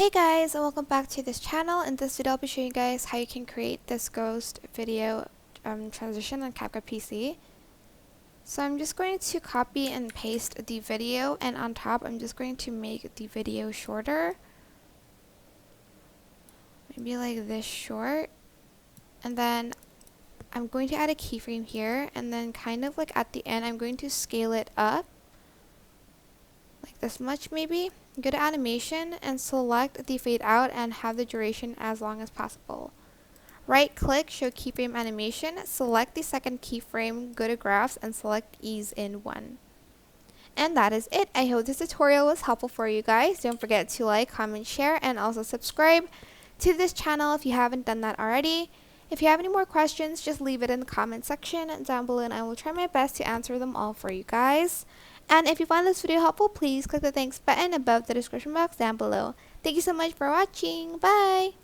Hey guys, and welcome back to this channel. In this video I'll be showing you guys how you can create this ghost video transition on CapCut PC. So I'm just going to copy and paste the video, and on top I'm just going to make the video shorter. Maybe like this short. And then I'm going to add a keyframe here, and then kind of like at the end I'm going to scale it up. Like this much maybe. Go to animation and select the fade out and have the duration as long as possible. Right click, show keyframe animation, select the second keyframe, go to graphs and select ease in 1. And that is it. I hope this tutorial was helpful for you guys. Don't forget to like, comment, share, and also subscribe to this channel if you haven't done that already. If you have any more questions, just leave it in the comment section down below and I will try my best to answer them all for you guys. And if you find this video helpful, please click the thanks button above the description box down below. Thank you so much for watching. Bye!